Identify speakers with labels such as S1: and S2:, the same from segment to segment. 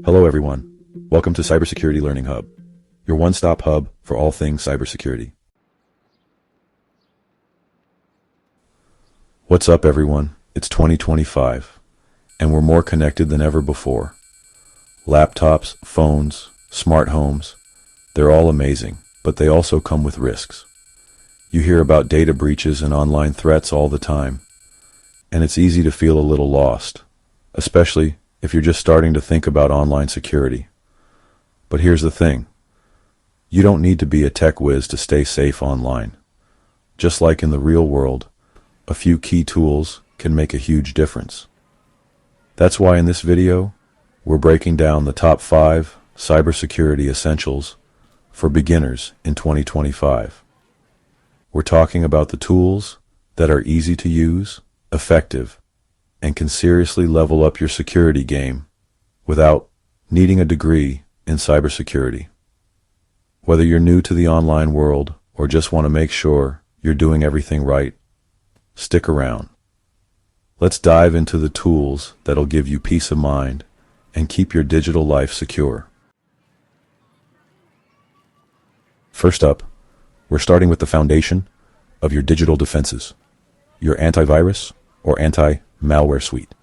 S1: Hello everyone. Welcome to Cybersecurity Learning Hub, your one-stop hub for all things cybersecurity. What's up everyone? It's 2025, and we're more connected than ever before. Laptops, phones, smart homes, they're all amazing, but they also come with risks. You hear about data breaches and online threats all the time, and it's easy to feel a little lost, especially if you're just starting to think about online security. But here's the thing. You don't need to be a tech whiz to stay safe online. Just like in the real world, a few key tools can make a huge difference. That's why in this video, we're breaking down the top 5 cybersecurity essentials for beginners in 2025. We're talking about the tools that are easy to use, effective, and can seriously level up your security game without needing a degree in cybersecurity. Whether you're new to the online world or just want to make sure you're doing everything right, stick around. Let's dive into the tools that'll give you peace of mind and keep your digital life secure. First up, we're starting with the foundation of your digital defenses, your antivirus or anti-malware suite.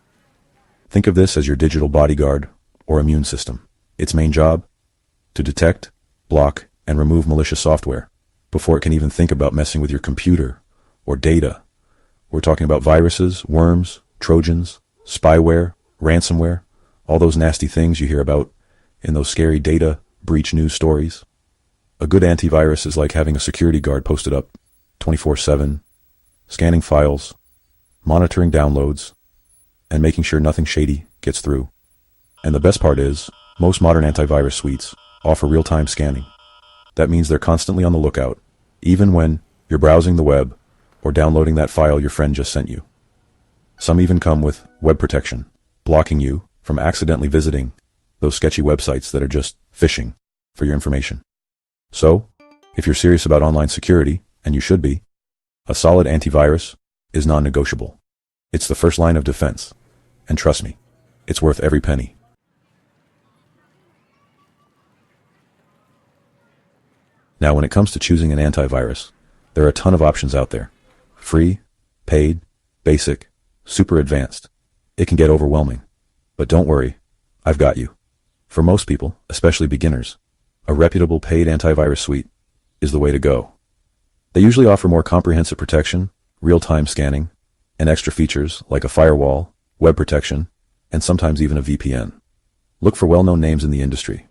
S1: Think of this as your digital bodyguard or immune system. Its main job? To detect, block, and remove malicious software before it can even think about messing with your computer or data. We're talking about viruses, worms, trojans, spyware, ransomware, all those nasty things you hear about in those scary data breach news stories. A good antivirus is like having a security guard posted up 24/7, scanning files, monitoring downloads, and making sure nothing shady gets through. And the best part is, most modern antivirus suites offer real-time scanning. That means they're constantly on the lookout, even when you're browsing the web or downloading that file your friend just sent you. Some even come with web protection, blocking you from accidentally visiting those sketchy websites that are just phishing for your information. So, if you're serious about online security, and you should be, a solid antivirus is non-negotiable. It's the first line of defense, and trust me, it's worth every penny. Now, when it comes to choosing an antivirus, there are a ton of options out there. Free, paid, basic, super advanced. It can get overwhelming. But don't worry, I've got you. For most people, especially beginners, a reputable paid antivirus suite is the way to go. They usually offer more comprehensive protection, real-time scanning, and extra features like a firewall, web protection, and sometimes even a VPN. Look for well-known names in the industry,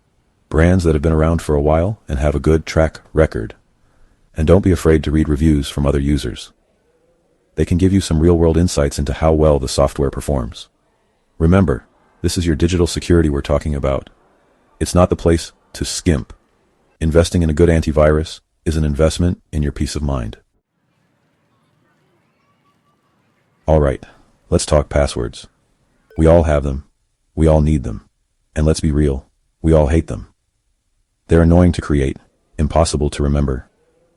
S1: brands that have been around for a while and have a good track record. And don't be afraid to read reviews from other users. They can give you some real-world insights into how well the software performs. Remember, this is your digital security we're talking about. It's not the place to skimp. Investing in a good antivirus is an investment in your peace of mind. Alright, let's talk passwords. We all have them. We all need them. And let's be real, we all hate them. They're annoying to create, impossible to remember.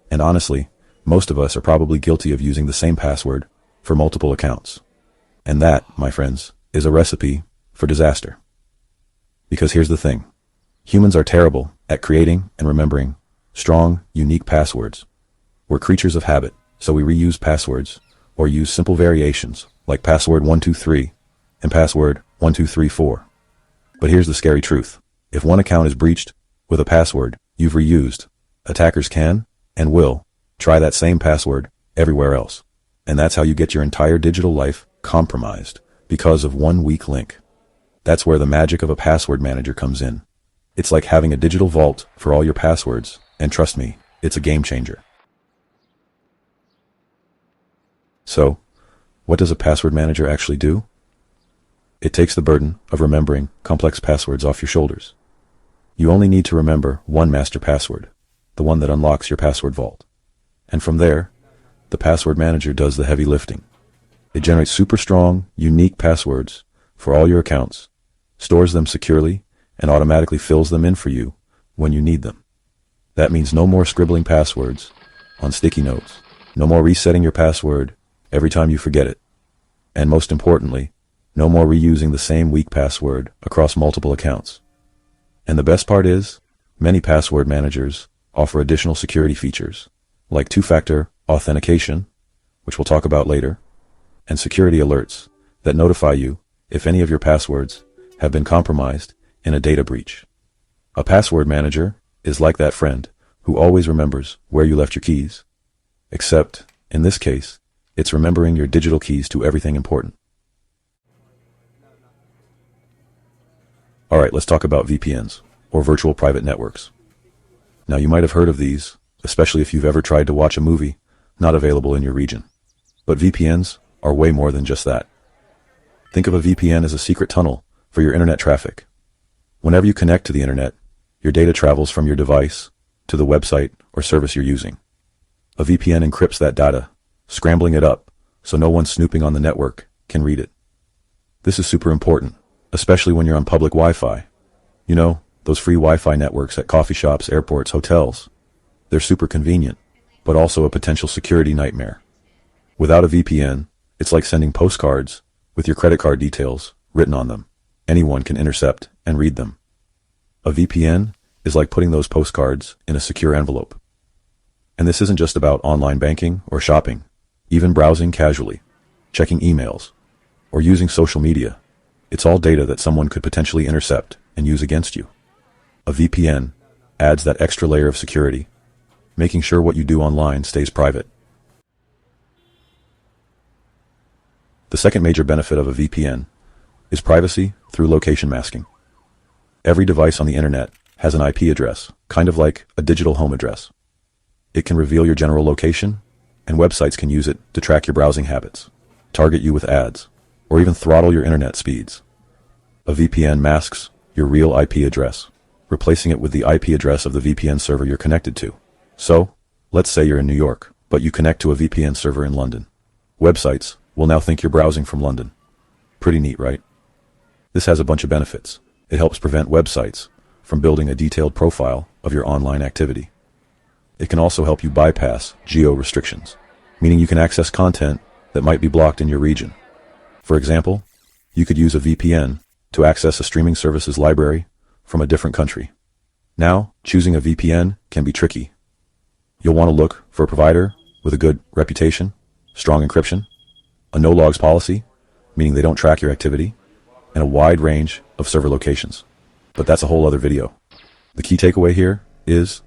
S1: And honestly, most of us are probably guilty of using the same password for multiple accounts. And that, my friends, is a recipe for disaster. Because here's the thing. Humans are terrible at creating and remembering strong, unique passwords. We're creatures of habit, so we reuse passwords or use simple variations like password 123 and password 1234. But here's the scary truth. If one account is breached with a password you've reused, attackers can and will try that same password everywhere else. And that's how you get your entire digital life compromised because of one weak link. That's where the magic of a password manager comes in. It's like having a digital vault for all your passwords, and trust me, it's a game changer. So, what does a password manager actually do? It takes the burden of remembering complex passwords off your shoulders. You only need to remember one master password, the one that unlocks your password vault. And from there, the password manager does the heavy lifting. It generates super strong, unique passwords for all your accounts, stores them securely, and automatically fills them in for you when you need them. That means no more scribbling passwords on sticky notes, no more resetting your password every time you forget it, and most importantly, no more reusing the same weak password across multiple accounts. And the best part is, many password managers offer additional security features, like two-factor authentication, which we'll talk about later, and security alerts that notify you if any of your passwords have been compromised in a data breach. A password manager is like that friend who always remembers where you left your keys, except, in this case, it's remembering your digital keys to everything important. Alright, let's talk about VPNs, or virtual private networks. Now you might have heard of these, especially if you've ever tried to watch a movie not available in your region. But VPNs are way more than just that. Think of a VPN as a secret tunnel for your internet traffic. Whenever you connect to the internet, your data travels from your device to the website or service you're using. A VPN encrypts that data, scrambling it up so no one snooping on the network can read it. This is super important, especially when you're on public Wi-Fi. You know, those free Wi-Fi networks at coffee shops, airports, hotels. They're super convenient, but also a potential security nightmare. Without a VPN, it's like sending postcards with your credit card details written on them. Anyone can intercept and read them. A VPN is like putting those postcards in a secure envelope. And this isn't just about online banking or shopping, even browsing casually, checking emails, or using social media. It's all data that someone could potentially intercept and use against you. A VPN adds that extra layer of security, making sure what you do online stays private. The second major benefit of a VPN is privacy through location masking. Every device on the internet has an IP address, kind of like a digital home address. It can reveal your general location, and websites can use it to track your browsing habits, target you with ads, or even throttle your internet speeds. A VPN masks your real IP address, replacing it with the IP address of the VPN server you're connected to. So, let's say you're in New York, but you connect to a VPN server in London. Websites will now think you're browsing from London. Pretty neat, right? This has a bunch of benefits. It helps prevent websites from building a detailed profile of your online activity. It can also help you bypass geo restrictions, meaning you can access content that might be blocked in your region. For example, you could use a VPN to access a streaming services library from a different country. Now, choosing a VPN can be tricky. You'll want to look for a provider with a good reputation, strong encryption, a no-logs policy, meaning they don't track your activity, and a wide range of server locations. But that's a whole other video. The key takeaway here is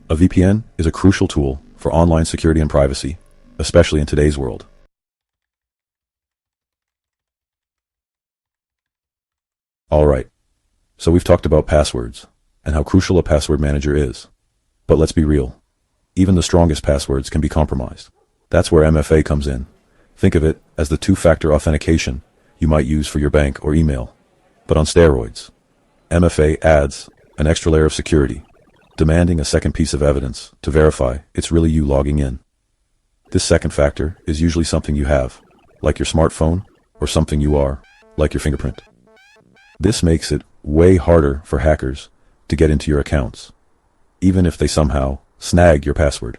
S1: a VPN is a crucial tool for online security and privacy, especially in today's world. Alright, so we've talked about passwords and how crucial a password manager is. But let's be real. Even the strongest passwords can be compromised. That's where MFA comes in. Think of it as the two-factor authentication you might use for your bank or email, but on steroids. MFA adds an extra layer of security, demanding a second piece of evidence to verify it's really you logging in. This second factor is usually something you have, like your smartphone, or something you are, like your fingerprint. This makes it way harder for hackers to get into your accounts, even if they somehow snag your password.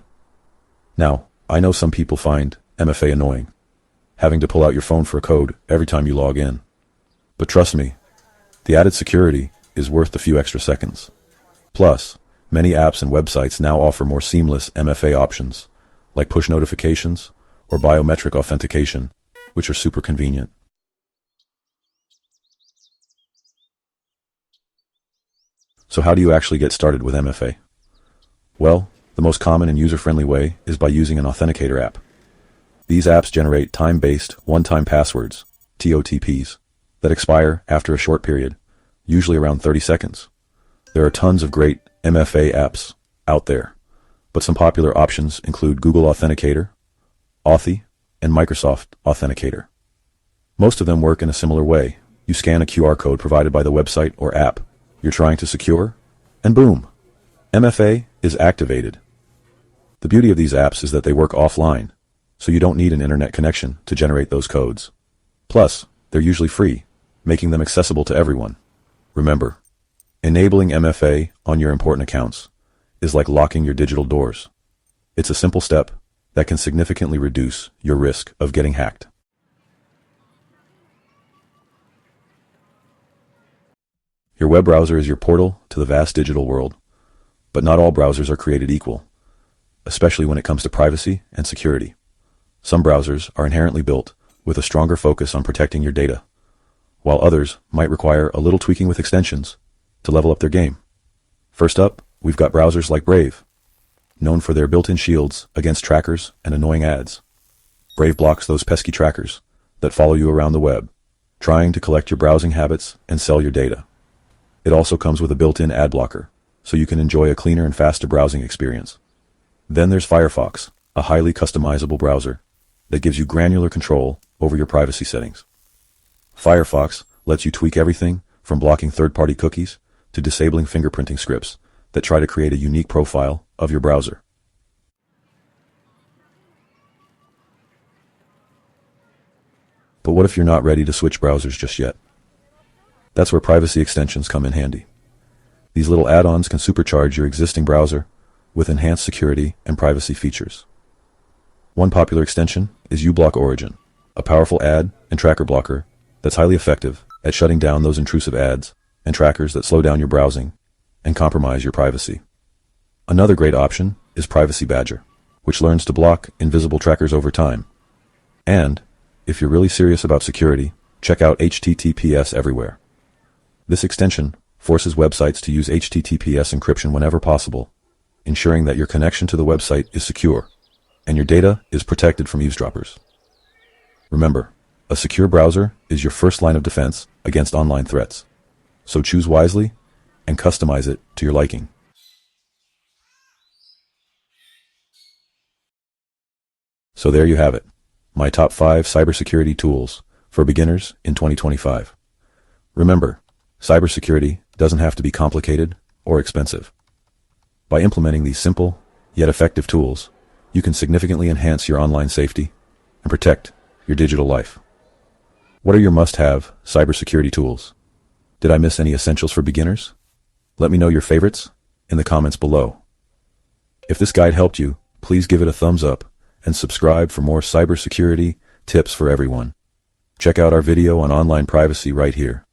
S1: Now, I know some people find MFA annoying, having to pull out your phone for a code every time you log in. But trust me, the added security is worth the few extra seconds. Plus, many apps and websites now offer more seamless MFA options, like push notifications or biometric authentication, which are super convenient. So how do you actually get started with MFA? Well, the most common and user-friendly way is by using an authenticator app. These apps generate time-based one-time passwords, TOTPs, that expire after a short period, usually around 30 seconds. There are tons of great MFA apps out there, but some popular options include Google Authenticator, Authy, and Microsoft Authenticator. Most of them work in a similar way. You scan a QR code provided by the website or app you're trying to secure, and boom, MFA is activated. The beauty of these apps is that they work offline, so you don't need an internet connection to generate those codes. Plus, they're usually free, making them accessible to everyone. Remember, enabling MFA on your important accounts is like locking your digital doors. It's a simple step that can significantly reduce your risk of getting hacked. Your web browser is your portal to the vast digital world, but not all browsers are created equal, especially when it comes to privacy and security. Some browsers are inherently built with a stronger focus on protecting your data, while others might require a little tweaking with extensions to level up their game. First up, we've got browsers like Brave, known for their built-in shields against trackers and annoying ads. Brave blocks those pesky trackers that follow you around the web, trying to collect your browsing habits and sell your data. It also comes with a built-in ad blocker, so you can enjoy a cleaner and faster browsing experience. Then there's Firefox, a highly customizable browser that gives you granular control over your privacy settings. Firefox lets you tweak everything from blocking third-party cookies to disabling fingerprinting scripts that try to create a unique profile of your browser. But what if you're not ready to switch browsers just yet? That's where privacy extensions come in handy. These little add-ons can supercharge your existing browser with enhanced security and privacy features. One popular extension is uBlock Origin, a powerful ad and tracker blocker that's highly effective at shutting down those intrusive ads and trackers that slow down your browsing and compromise your privacy. Another great option is Privacy Badger, which learns to block invisible trackers over time. And, if you're really serious about security, check out HTTPS Everywhere. This extension forces websites to use HTTPS encryption whenever possible, ensuring that your connection to the website is secure and your data is protected from eavesdroppers. Remember, a secure browser is your first line of defense against online threats, so choose wisely and customize it to your liking. So there you have it, my top 5 cybersecurity tools for beginners in 2025. Remember, cybersecurity doesn't have to be complicated or expensive. By implementing these simple, yet effective tools, you can significantly enhance your online safety and protect your digital life. What are your must-have cybersecurity tools? Did I miss any essentials for beginners? Let me know your favorites in the comments below. If this guide helped you, please give it a thumbs up and subscribe for more cybersecurity tips for everyone. Check out our video on online privacy right here.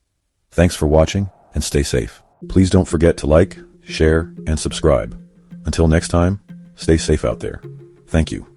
S1: Thanks for watching and stay safe. Please don't forget to like, share, and subscribe. Until next time, stay safe out there. Thank you.